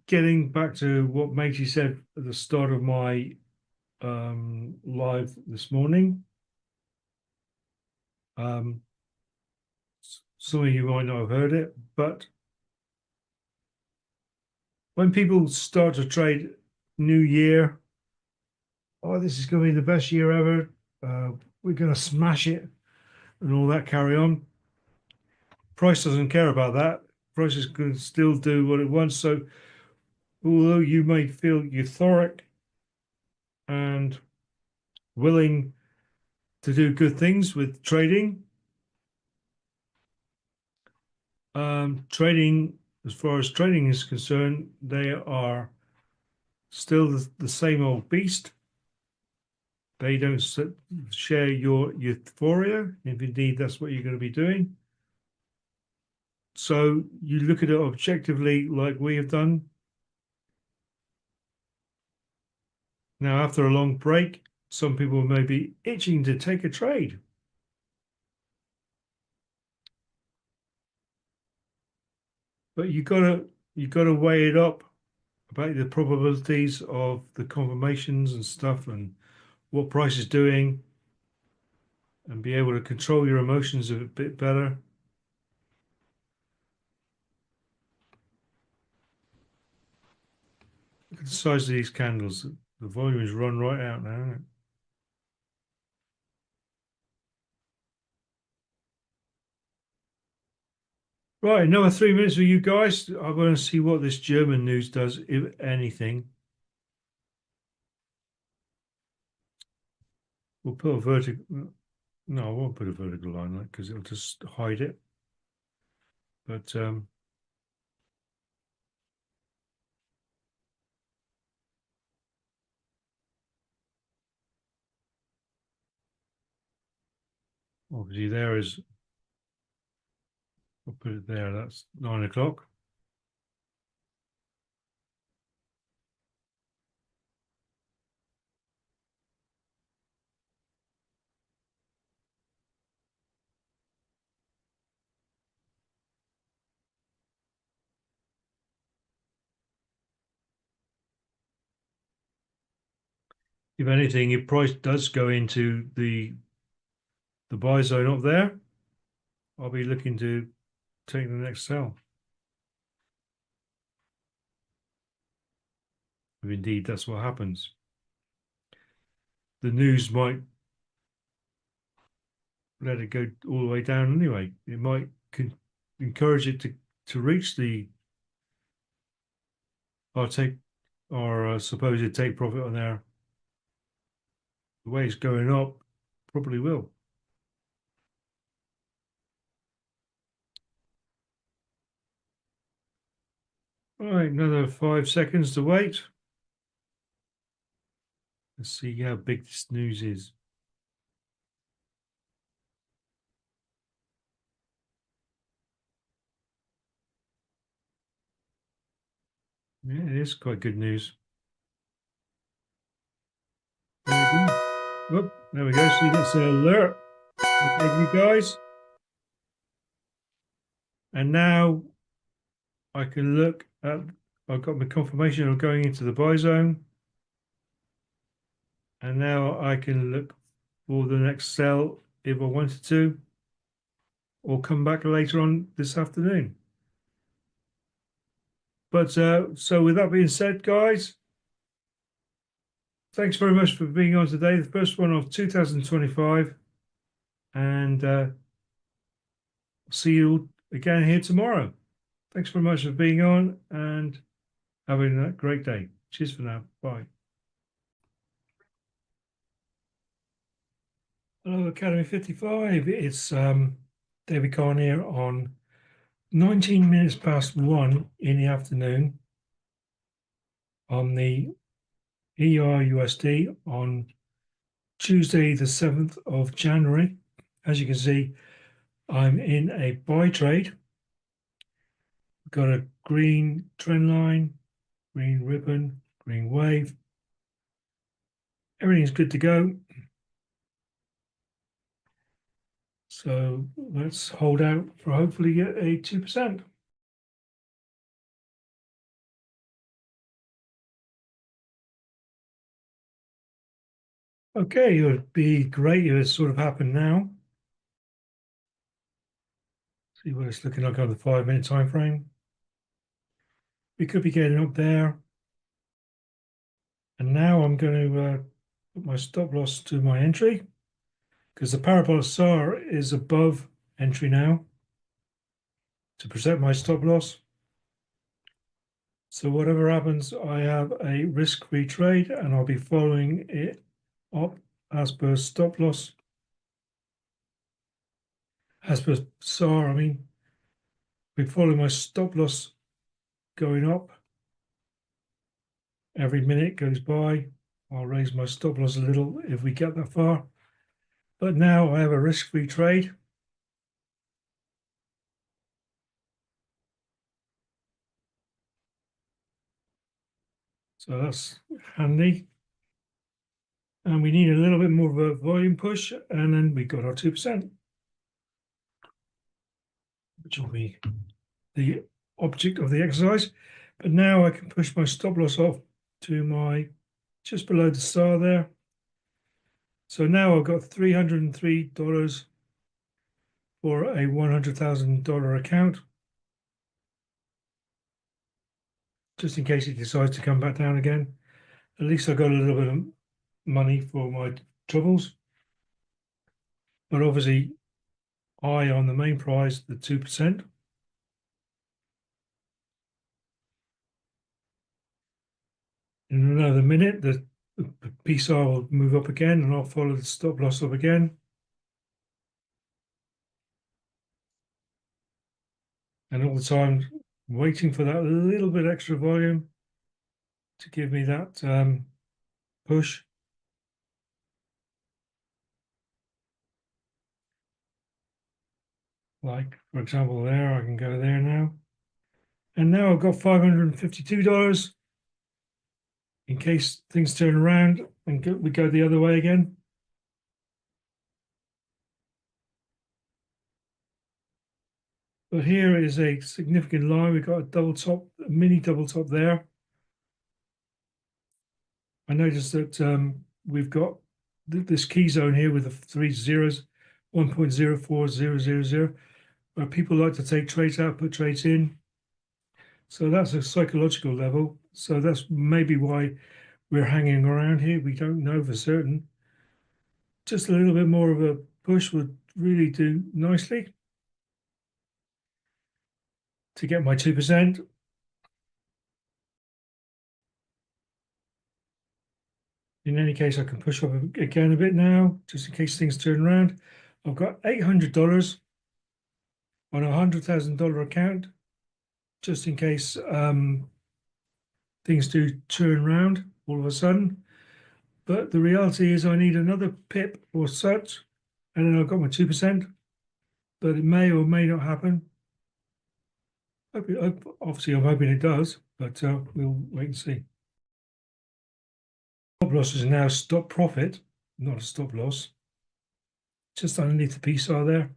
Getting back to what Matey said at the start of my live this morning. Um, some of you might not have heard it, but when people start to trade New Year, oh, this is going to be the best year ever. We're going to smash it and all that carry on. Price doesn't care about that. Price is going to still do what it wants. So although you may feel euphoric and willing to do good things with trading, trading, as far as trading is concerned, they are still the same old beast. They don't share your euphoria, if indeed that's what you're going to be doing. So you look at it objectively like we have done. Now, after a long break, some people may be itching to take a trade. But you gotta weigh it up about the probabilities of the confirmations and stuff and what price is doing and be able to control your emotions a bit better. Look at the size of these candles. The volume is run right out now, isn't it? Right, another 3 minutes with you guys. I want to see what this German news does, if anything. We'll put a vertical. No, I won't put a vertical line like because it'll just hide it. But obviously there is. I'll put it there. That's 9 o'clock. If anything, if price does go into the buy zone up there, I'll be looking to take the next sell. If indeed that's what happens. The news might let it go all the way down anyway. It might encourage it to reach the or take or supposed take profit on there. The way it's going up, probably will. All right, another 5 seconds to wait. Let's see how big this news is. Yeah, it is quite good news. Whoop, there we go. So that's an alert. Okay, you guys. And now I can look at, I've got my confirmation of going into the buy zone. And now I can look for the next sell if I wanted to, or come back later on this afternoon. But so with that being said, guys, thanks very much for being on today, the first one of 2025. And see you again here tomorrow. Thanks very much for being on and having a great day. Cheers for now. Bye. Hello, Academy 55. It's David Kahn here on 19 minutes past 1 in the afternoon on the ERUSD on Tuesday, the 7th of January. As you can see, I'm in a buy trade. We've got a green trend line, green ribbon, green wave. Everything's good to go. So let's hold out for hopefully get a 2%. Okay, it would be great if it sort of happened now. See what it's looking like on the 5-minute time frame. We could be getting up there. And now I'm going to put my stop loss to my entry because the parabolic SAR is above entry now to protect my stop loss. So whatever happens, I have a risk-free trade and I'll be following it up as per stop loss. As per SAR, I mean, we follow my stop loss going up. Every minute goes by, I'll raise my stop loss a little if we get that far. But now I have a risk-free trade. So that's handy. And we need a little bit more of a volume push, and then we got our 2%, which will be the object of the exercise. But now I can push my stop loss off to my just below the star there. So now I've got $303 for a $100,000 account, just in case it decides to come back down again. At least I got a little bit of money for my troubles. But obviously, high on the main prize, the 2%. In another minute, the PSAR will move up again, and I'll follow the stop loss up again. And all the time, waiting for that little bit extra volume to give me that push. Like, for example, there, I can go there now. And now I've got $552 in case things turn around and we go the other way again. But here is a significant line. We've got a double top, a mini double top there. I noticed that we've got this key zone here with the 3 zeros, 1.04000, where people like to take trades out, put trades in. So that's a psychological level. So that's maybe why we're hanging around here. We don't know for certain. Just a little bit more of a push would really do nicely to get my 2%. In any case, I can push up again a bit now, just in case things turn around. I've got $800 on a $100,000 account, just in case things do turn around all of a sudden. But the reality is I need another pip or such, and then I've got my 2%, but it may or may not happen. Obviously, I'm hoping it does, but we'll wait and see. Stop loss is now stop profit, not a stop loss. Just underneath the PSAR there.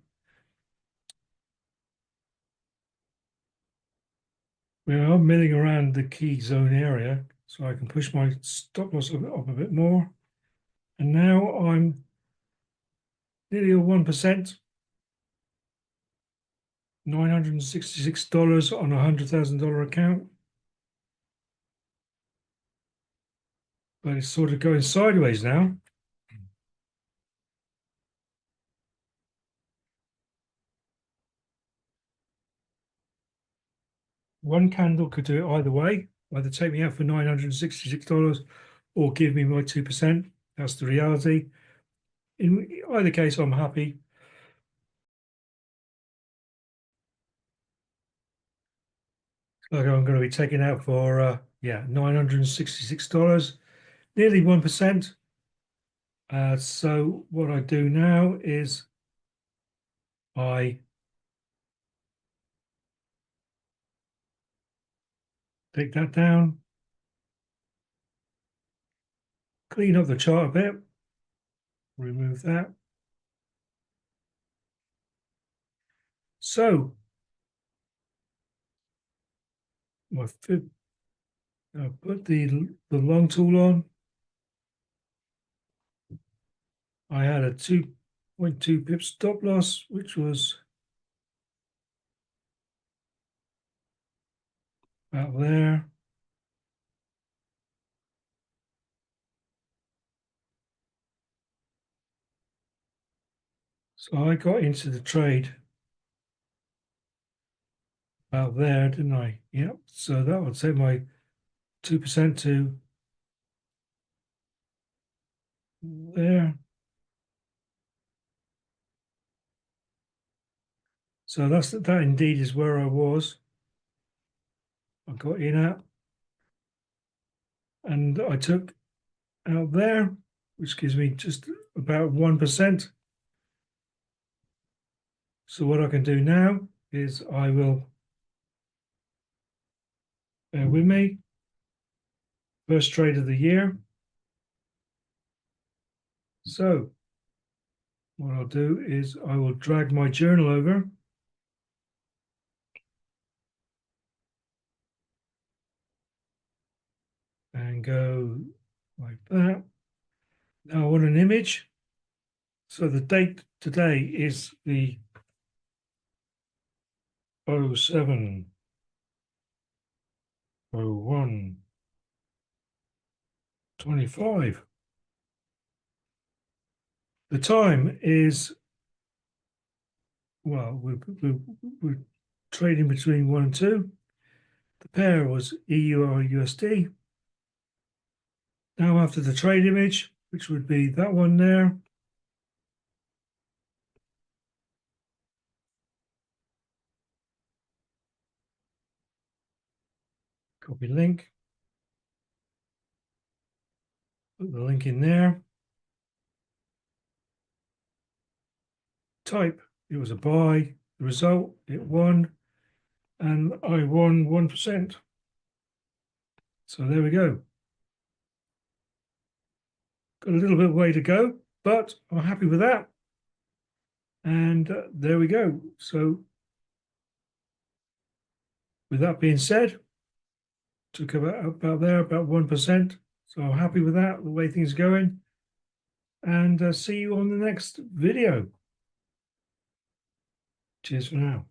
We are milling around the key zone area, so I can push my stop loss up a bit more. And now I'm nearly a 1%, $966 on a $100,000 account. But it's sort of going sideways now. One candle could do it either way, either take me out for $966 or give me my 2%. That's the reality. In either case, I'm happy. Like I'm going to be taking out for $966, nearly 1%. So what I do now is I take that down, clean up the chart a bit, remove that. So my fib, I'll put the long tool on. I had a 2.2 pip stop loss, which was about there. So I got into the trade about there, didn't I? Yep. So that would take my 2% to there. So that indeed is where I was. I got in at, and I took out there, which gives me just about 1%. So what I can do now is I will, bear with me, first trade of the year. So what I'll do is I will drag my journal over and go like that. Now I want an image. So the date today is the 07/01/25. The time is, well, we're trading between 1 and 2. The pair was EUR/USD. Now after the trade image, which would be that one there. Copy link. Put the link in there. Type, it was a buy. The result, it won. And I won 1%. So there we go. Got a little bit of way to go, but I'm happy with that. And there we go. So with that being said, took about 1%. So I'm happy with that, the way things are going. And see you on the next video. Cheers for now.